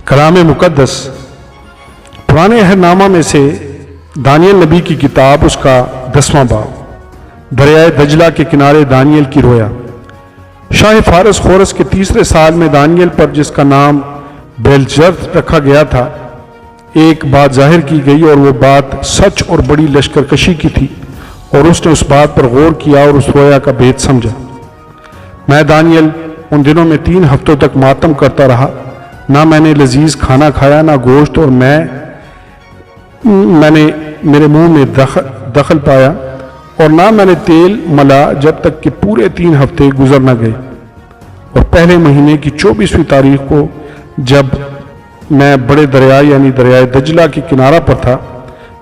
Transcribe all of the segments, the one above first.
کلام مقدس پرانے عہد نامہ میں سے دانیل نبی کی کتاب، اس کا 10واں باب، دریائے دجلہ کے کنارے دانیل کی رویا۔ شاہ فارس خورس کے 3 سال میں دانیل پر، جس کا نام بیلشزر رکھا گیا تھا، ایک بات ظاہر کی گئی، اور وہ بات سچ اور بڑی لشکرکشی کی تھی، اور اس نے اس بات پر غور کیا اور اس رویا کا بھید سمجھا۔ میں دانیل ان دنوں میں 3 ہفتوں تک ماتم کرتا رہا، نہ میں نے لذیذ کھانا کھایا، نہ گوشت، اور میں نے میرے منہ میں دخل پایا، اور نہ میں نے تیل ملا، جب تک کہ پورے 3 ہفتے گزر نہ گئے۔ اور پہلے مہینے کی 24ویں تاریخ کو، جب میں بڑے دریا یعنی دریائے دجلہ کے کنارہ پر تھا،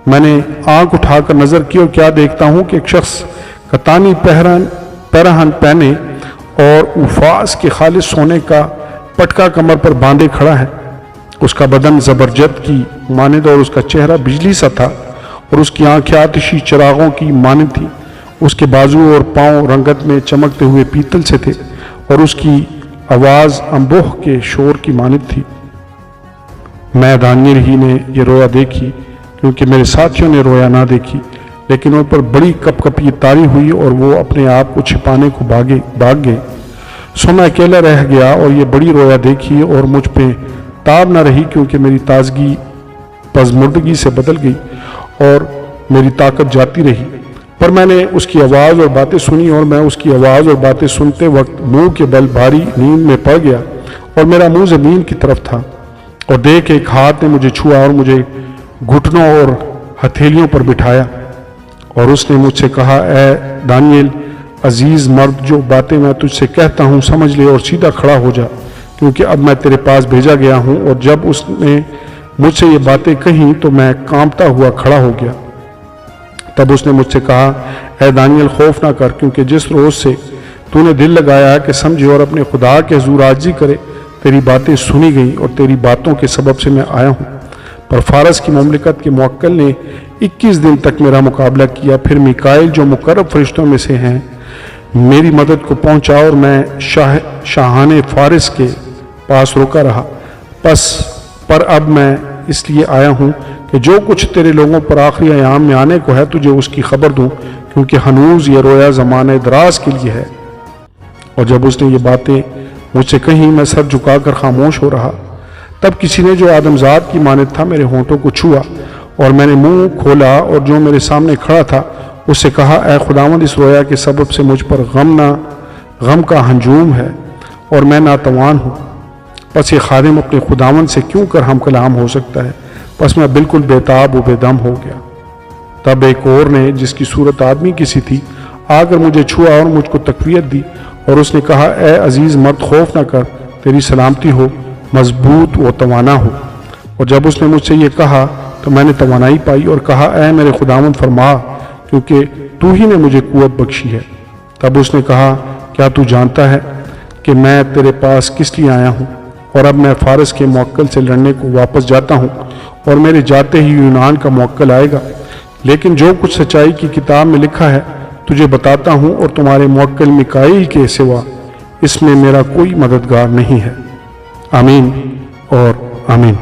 میں نے آنکھ اٹھا کر نظر کی، اور کیا دیکھتا ہوں کہ ایک شخص کتانی پیراہن پہنے اور اوفاس کے خالص سونے کا پٹکا کمر پر باندھے کھڑا ہے۔ اس کا بدن زبرجد کی مانند اور اس کا چہرہ بجلی سا تھا، اور اس کی آنکھیں آتشی چراغوں کی مانند تھی۔ اس کے بازو اور پاؤں رنگت میں چمکتے ہوئے پیتل سے تھے، اور اس کی آواز انبوہ کے شور کی مانند تھی۔ میں دانیل ہی نے یہ رویا دیکھی، کیونکہ میرے ساتھیوں نے رویا نہ دیکھی، لیکن ان پر بڑی کپ کپی طاری ہوئی، اور وہ اپنے آپ کو چھپانے کو بھاگ گئے۔ سو میں اکیلا رہ گیا اور یہ بڑی رویا دیکھی، اور مجھ پہ تاب نہ رہی، کیونکہ میری تازگی پزمردگی سے بدل گئی اور میری طاقت جاتی رہی۔ پر میں نے اس کی آواز اور باتیں سنی، اور میں اس کی آواز اور باتیں سنتے وقت منہ کے بل بھاری نیند میں پڑ گیا، اور میرا منہ زمین کی طرف تھا۔ اور دیکھ ایک ہاتھ نے مجھے چھوا اور مجھے گھٹنوں اور ہتھیلیوں پر بٹھایا، اور اس نے مجھ سے کہا، اے دانیل عزیز مرد، جو باتیں میں تجھ سے کہتا ہوں سمجھ لے اور سیدھا کھڑا ہو جا، کیونکہ اب میں تیرے پاس بھیجا گیا ہوں۔ اور جب اس نے مجھ سے یہ باتیں کہیں تو میں کانپتا ہوا کھڑا ہو گیا۔ تب اس نے مجھ سے کہا، اے دانیل خوف نہ کر، کیونکہ جس روز سے تو نے دل لگایا ہے کہ سمجھے اور اپنے خدا کے حضور عاجزی کرے، تیری باتیں سنی گئیں، اور تیری باتوں کے سبب سے میں آیا ہوں۔ پر فارس کی مملکت کے موکل نے 21 دن تک میرا مقابلہ کیا۔ پھر میکائیل، جو مقرب فرشتوں میں سے ہیں، میری مدد کو پہنچا، اور میں شاہان فارس کے پاس روکا رہا۔ پر اب میں اس لیے آیا ہوں کہ جو کچھ تیرے لوگوں پر آخری ایام میں آنے کو ہے، تجھے اس کی خبر دوں، کیونکہ ہنوز یہ رویا زمانہ دراز کے لیے ہے۔ اور جب اس نے یہ باتیں مجھ سے کہیں، میں سر جھکا کر خاموش ہو رہا۔ تب کسی نے، جو آدمزاد کی مانند تھا، میرے ہونٹوں کو چھوا، اور میں نے منہ کھولا، اور جو میرے سامنے کھڑا تھا اس سے کہا، اے خداوند، اس رویا کے سبب سے مجھ پر غم کا ہجوم ہے، اور میں ناتوان ہوں۔ پس یہ خادم اپنے خداوند سے کیوں کر ہم کلام ہو سکتا ہے؟ پس میں بالکل بے تاب و بے دم ہو گیا۔ تب ایک اور نے، جس کی صورت آدمی کی سی تھی، آ کر مجھے چھوا اور مجھ کو تقویت دی، اور اس نے کہا، اے عزیز مرد، خوف نہ کر، تیری سلامتی ہو، مضبوط و توانا ہو۔ اور جب اس نے مجھ سے یہ کہا تو میں نے توانائی پائی، اور کہا، اے میرے خداوند فرما، کیونکہ تو ہی نے مجھے قوت بخشی ہے۔ تب اس نے کہا، کیا تو جانتا ہے کہ میں تیرے پاس کس لیے آیا ہوں؟ اور اب میں فارس کے موکل سے لڑنے کو واپس جاتا ہوں، اور میرے جاتے ہی یونان کا موکل آئے گا۔ لیکن جو کچھ سچائی کی کتاب میں لکھا ہے تجھے بتاتا ہوں، اور تمہارے موکل میکائیل کے سوا اس میں میرا کوئی مددگار نہیں ہے۔ آمین اور آمین۔